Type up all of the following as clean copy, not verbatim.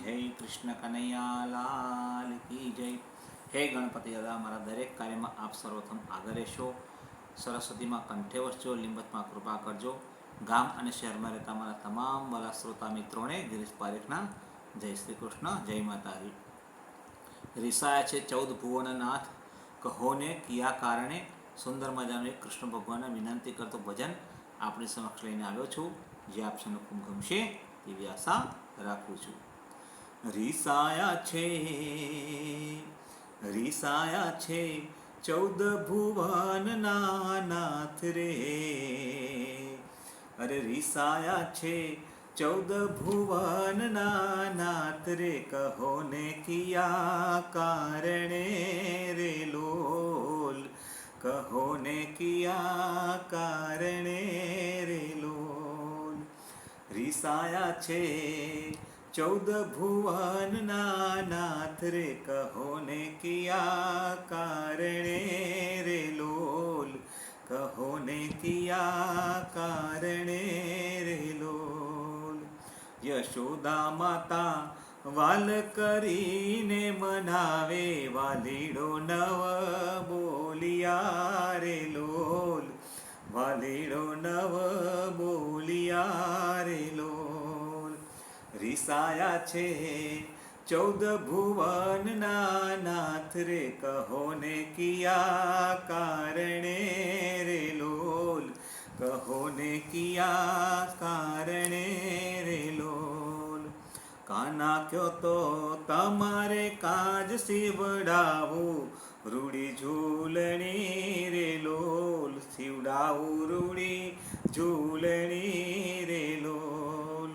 જય કૃષ્ણ કનૈયા લાલ કી જય. હે ગણપતિ દાદા, મારા દરેક કાર્યમાં આપ સર્વપ્રથમ આગળ રહેશો. સરસ્વતીમાં કંઠે વસજો, લીંબતમાં કૃપા કરજો. ગામ અને શહેરમાં રહેતા મારા તમામ વાલા શ્રોતા મિત્રોને ગિરીશ પારેખના જય શ્રી કૃષ્ણ, જય માતાજી. રીસાયા છે 14 ભુવનનાથ, કહોને કિયા કારણે. સુંદર મજાનું એક કૃષ્ણ ભગવાનને વિનંતી કરતો ભજન આપણી સમક્ષ લઈને આવ્યો છું, જે આપ સૌને ખૂબ ગમશે તેવી આશા રાખું છું. રીસાયા છે 14 ભુવનના નાથ રે. અરે રીસાયા છે 14 ભુવનના નાથ રે, કહો ને કિયા કારણે રે લોલ. કહો ને કિયા કારણે રે લોલ. રીસાયા છે 14 ભુવનના નાથ રે, કહો ને કિયા કારણે રે લોલ. કહો ને કિયા કારણે રે લોલ. યશોદા માતા વાલ કરીને મનાવે, વાલીડો નવ બોલિયા રે લોલ. વાલીડો નવ બોલિયા રે લોલ. રીસાયા છે 14 ભુવનના નાથ રે, કહો ને કિયા કારણે રે લોલ. કહો ને કિયા કારણે રે લોલ. કાના કયો તો તમારે કાજ શિવડાવું, રૂડી ઝૂલણી રે લોલ. શિવડાવું રૂડી ઝૂલણી રે લોલ.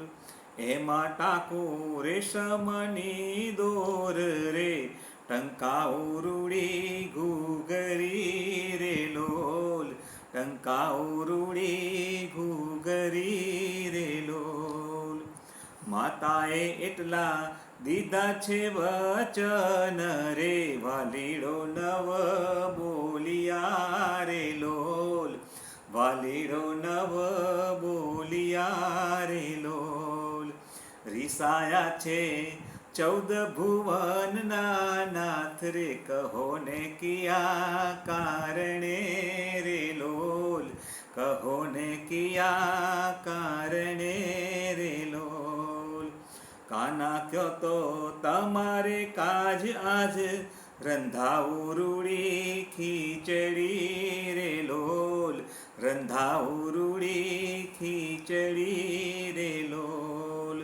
એમાં ટાંકું રેશમની દોર રે, ટંકાવું રૂડી ઘૂઘરી રે લોલ. ટંકાવું રૂડી ઘૂઘરી રે લોલ. માતાએ એટલા દીધા છે વચન રે, વાલીડો નવ બોલિયા રે લોલ. વાલીડો નવ બોલિયા રે લોલ. રીસાયા છે 14 ભુવનના નાથ રે, કહો ને કિયા કારણે રે લોલ. કહો ને કિયા કારણે રે લોલ. કાના કયો તો તમારે કાજ આજ, રંધાવું રૂડી ખીચડી રે લોલ. રંધાવું રૂડી ખીચડી રે લોલ.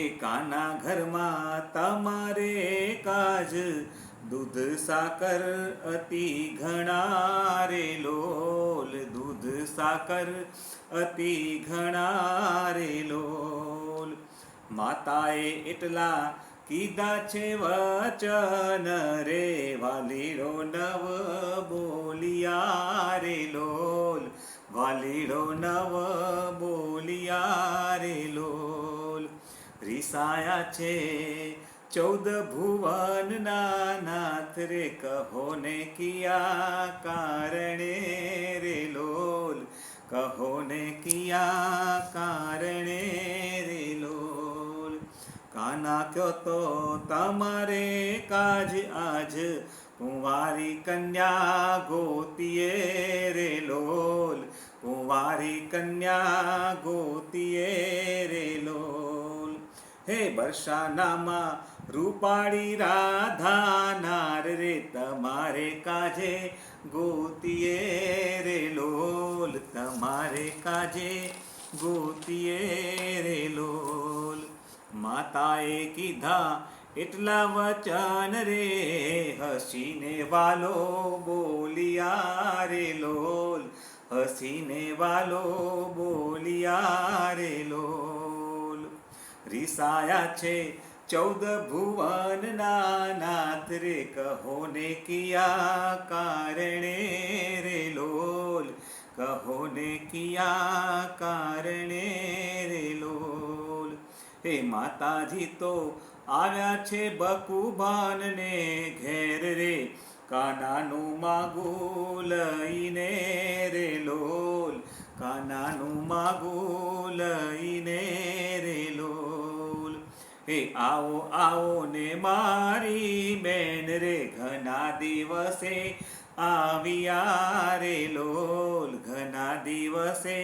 એ કાના ઘરમાં તમારે કાજ, દૂધ સાકર અતિ ઘણા રે લોલ. દૂધ સાકર અતિ ઘણા રે લોલ. માતાએ એટલા કીધા છે વચન રે, વાલીડો નવ બોલિયા રે લોલ. વાલીડો નવ બોલિયા રે લોલ. રીસાયા છે 14 ભુવનના નાથ રે, કહો ને કિયા કારણે રે લોલ. કહો ને કિયા કારણે રે લોલ. કાના કયો તો તમારે કાજ આજ, કુંવારી કન્યા ગોતીએ રે લોલ. કુંવારી કન્યા ગોતીએ રે લોલ. હે બરસાનામાં રૂપાળી રાધા નાર રે, તમારે કાજે ગોતીએ રે લોલ. તમારે કાજે ગોતીએ રે લોલ. માતાએ કીધા એટલા વચન રે, હસીને વાલો બોલિયા રે લોલ. હસીને વાલો બોલિયા રે લોલ. રીસાયા છે 14 ભુવનના નાથ રે, કહો ને કિયા કારણે રે લોલ. કહો ને કિયા કારણે રે લોલ. હે માતાજી તો આવ્યા છે બકુભાનને ઘેર રે, કાનાનું માગું લઈને રે લોલ. કાનાનું માગું લઈને રે લોલ. હે આવો આવો ને મારી બેન રે ઘણા દિવસે આવ્યા રે લોલ, ઘણા દિવસે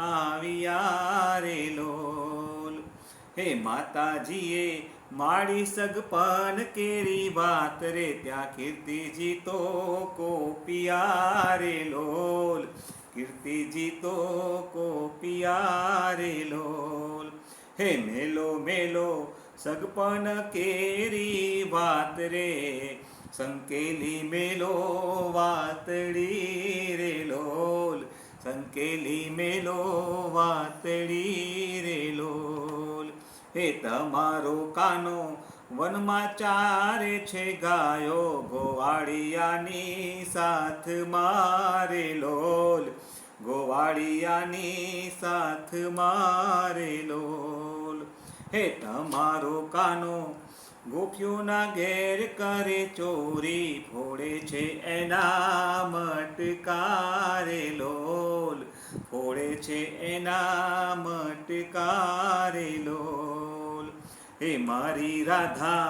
આવ્યા રે લોલ. હે માતાજીએ માડી સગપન કેરી વાત રે, ત્યાં કીર્તિજી તો કોપિયા રે લોલ, કીર્તિજી તો કોપિયા રે લોલ. હે મેલો મેલો સગપન કેરી વાત રે, સંકેલી મેલો વાતડી રે લોલ, સંકેલી મેલો વાતડી રે લોલ. હે તમારો કાનો વનમાં ચારે છે ગાયો, ગોવાળિયાની સાથ મારે લોલ, ગોવાળિયાની સાથ મારે લોલ. હે તમારો કાનો ગોપીઓના ઘેર કરે ચોરી, ફોડે છે એના મટકા રે લોલ, ફોડે છે એના મટકા રે લોલ. હે મારી રાધા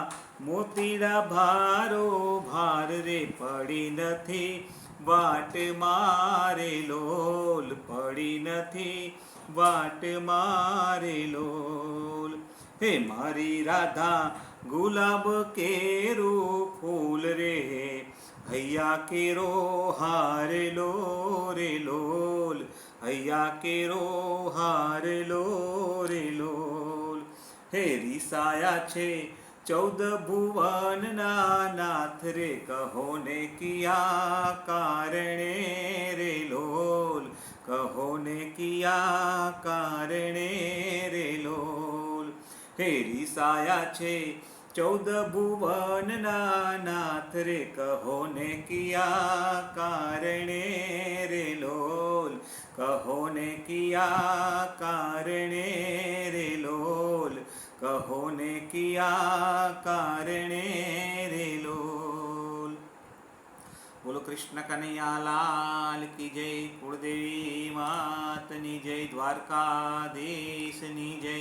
મોતીડા ભારો ભાર રે, પડી નથી વાટ મારે લોલ, પડી નથી વાટ મારે લોલ. હે મારી રાધા ગુલાબ કેરું ફૂલ રે, હૈયા કેરો હાર લો રે લોલ, હૈયા કેરો હાર લો રે લોલ. હે રીસાયા છે 14 ભુવનના નાથ રે, કહો ને કિયા કારણે રે લોલ, કહો ને કિયા કારણે રે લોલ. હે રીસાયા છે 14 ભુવનના નાથ રે, કહો ને કિયા કારણે રે લોલ, કહો ને કિયા કારણે રે લોલ, કહો ને કિયા કારણે રે લોલ. બોલો કૃષ્ણ કનૈયા લાલ કી જય, કુળદેવી માતની જય, દ્વારકાધીશની જય.